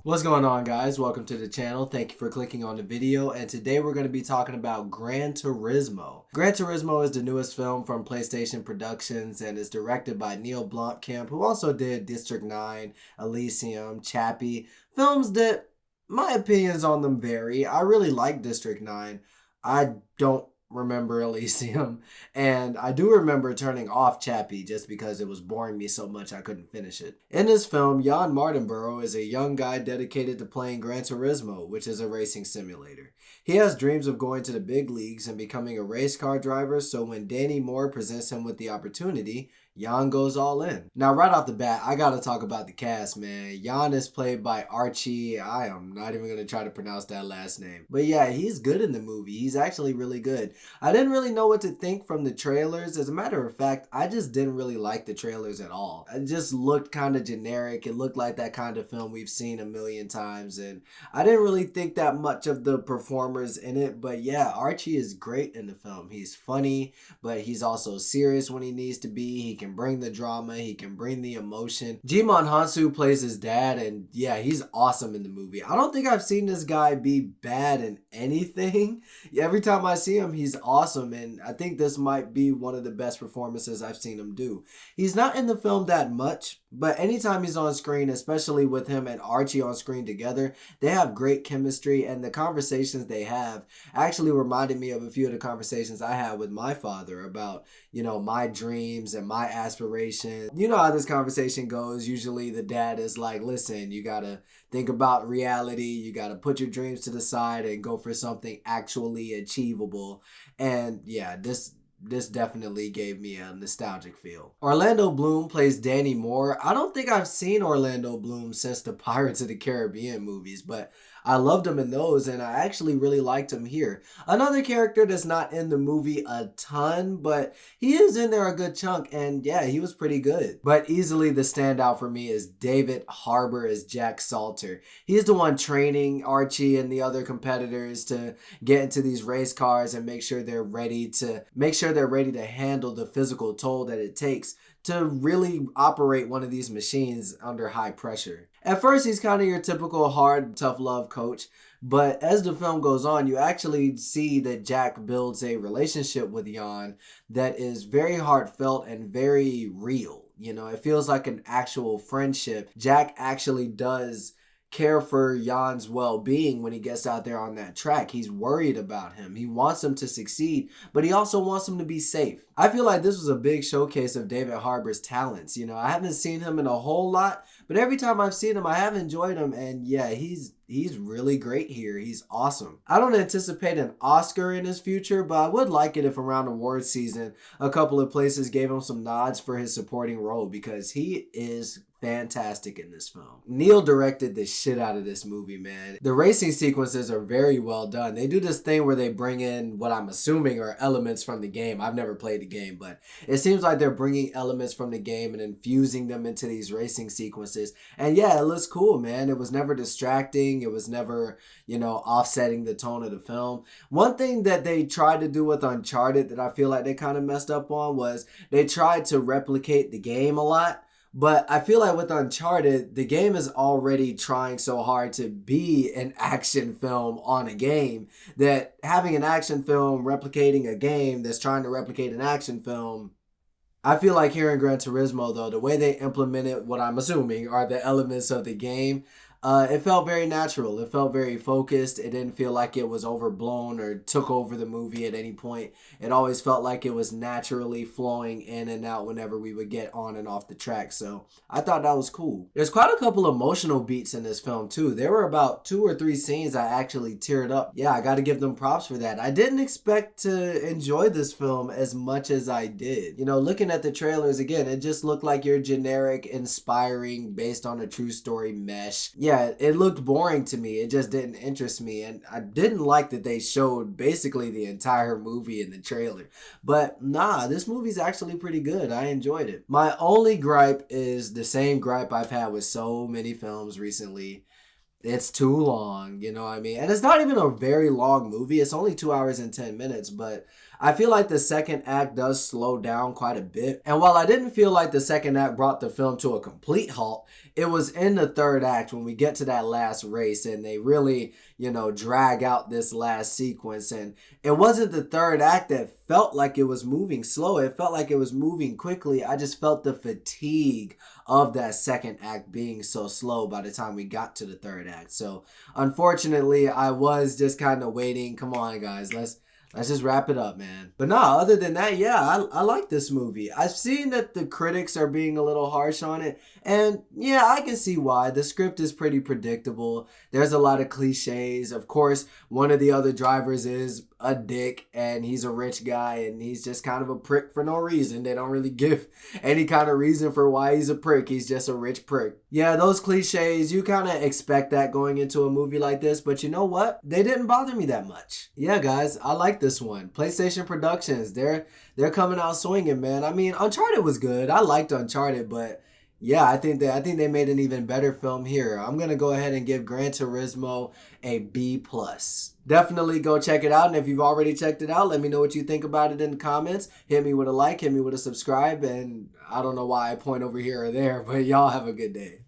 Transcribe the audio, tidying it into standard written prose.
What's going on, guys? Welcome to the channel. Thank you for clicking on the video, and today we're going to be talking about Gran Turismo. Gran Turismo is the newest film from PlayStation Productions and is directed by Neil Blomkamp, who also did District 9, Elysium, Chappie, films that my opinions on them vary. I really like District 9. I don't remember Elysium, and I do remember turning off Chappie just because it was boring me so much I couldn't finish it. In this film, Jan Mardenborough is a young guy dedicated to playing Gran Turismo, which is a racing simulator. He has dreams of going to the big leagues and becoming a race car driver, so when Danny Moore presents him with the opportunity, Jan goes all in. Now, right off the bat, I gotta talk about the cast, man. Jan is played by Archie. I am not even gonna try to pronounce that last name. But yeah, he's good in the movie. He's actually really good. I didn't really know what to think from the trailers. As a matter of fact, I just didn't really like the trailers at all. It just looked kind of generic. It looked like that kind of film we've seen a million times. And I didn't really think that much of the performers in it. But yeah, Archie is great in the film. He's funny, but he's also serious when he needs to be. He can bring the drama. He can bring the emotion. Jimon Hansu plays his dad, and yeah, he's awesome in the movie. I don't think I've seen this guy be bad in anything. Every time I see him, he's awesome, and I think this might be one of the best performances I've seen him do. He's not in the film that much, but anytime he's on screen, especially with him and Archie on screen together, they have great chemistry, and the conversations they have actually reminded me of a few of the conversations I had with my father about, my dreams and my aspirations. You know how this conversation goes. Usually the dad is like, listen, you gotta think about reality. You gotta put your dreams to the side and go for something actually achievable. And yeah, this definitely gave me a nostalgic feel. Orlando Bloom plays Danny Moore. I don't think I've seen Orlando Bloom since the Pirates of the Caribbean movies, but I loved him in those, and I actually really liked him here. Another character that's not in the movie a ton, but he is in there a good chunk, and yeah, he was pretty good. But easily the standout for me is David Harbour as Jack Salter. He's the one training Archie and the other competitors to get into these race cars and make sure they're ready to handle the physical toll that it takes to really operate one of these machines under high pressure. At first, he's kind of your typical hard, tough love coach, but as the film goes on, you actually see that Jack builds a relationship with Jan that is very heartfelt and very real. It feels like an actual friendship. Jack actually does care for Jan's well-being when he gets out there on that track. He's worried about him. He wants him to succeed, but he also wants him to be safe. I feel like this was a big showcase of David Harbour's talents. I haven't seen him in a whole lot, but every time I've seen him, I have enjoyed him, and yeah, he's really great here. He's awesome. I don't anticipate an Oscar in his future, but I would like it if around awards season, a couple of places gave him some nods for his supporting role because he is fantastic in this film. Neil directed the shit out of this movie, man. The racing sequences are very well done. They do this thing where they bring in what I'm assuming are elements from the game. I've never played the game, but it seems like they're bringing elements from the game and infusing them into these racing sequences. And yeah, it looks cool, man. It was never distracting. It was never, offsetting the tone of the film. One thing that they tried to do with Uncharted that I feel like they kind of messed up on was they tried to replicate the game a lot. But I feel like with Uncharted, the game is already trying so hard to be an action film on a game that having an action film replicating a game that's trying to replicate an action film, I feel like here in Gran Turismo, though, the way they implemented what I'm assuming are the elements of the game, it felt very natural. It felt very focused. It didn't feel like it was overblown or took over the movie at any point. It always felt like it was naturally flowing in and out whenever we would get on and off the track. So I thought that was cool. There's quite a couple emotional beats in this film, too. There were about 2 or 3 scenes I actually teared up. Yeah, I got to give them props for that. I didn't expect to enjoy this film as much as I did. Looking at the trailers again, it just looked like your generic, inspiring, based on a true story mesh. Yeah, it looked boring to me. It just didn't interest me. And I didn't like that they showed basically the entire movie in the trailer. But nah, this movie's actually pretty good. I enjoyed it. My only gripe is the same gripe I've had with so many films recently. It's too long, you know what I mean? And it's not even a very long movie. It's only 2 hours and 10 minutes, but I feel like the second act does slow down quite a bit. And while I didn't feel like the second act brought the film to a complete halt, it was in the third act when we get to that last race and they really, drag out this last sequence. And it wasn't the third act that felt like it was moving slow. It felt like it was moving quickly. I just felt the fatigue of that second act being so slow by the time we got to the third act. So unfortunately, I was just kind of waiting. Come on, guys, let's just wrap it up, man. But no, other than that, yeah, I like this movie. I've seen that the critics are being a little harsh on it. And yeah, I can see why. The script is pretty predictable. There's a lot of cliches. Of course, one of the other drivers is a dick and he's a rich guy and he's just kind of a prick for no reason. They don't really give any kind of reason for why he's a prick. He's just a rich prick. Yeah, those cliches, you kind of expect that going into a movie like this, but you know what? They didn't bother me that much. Yeah, guys, I like this one. PlayStation Productions, they're coming out swinging, man. I mean, Uncharted was good. I liked Uncharted, but yeah, I think they made an even better film here. I'm gonna go ahead and give Gran Turismo a B+. Definitely go check it out, and if you've already checked it out, let me know what you think about it in the comments. Hit me with a like, hit me with a subscribe, and I don't know why I point over here or there, but y'all have a good day.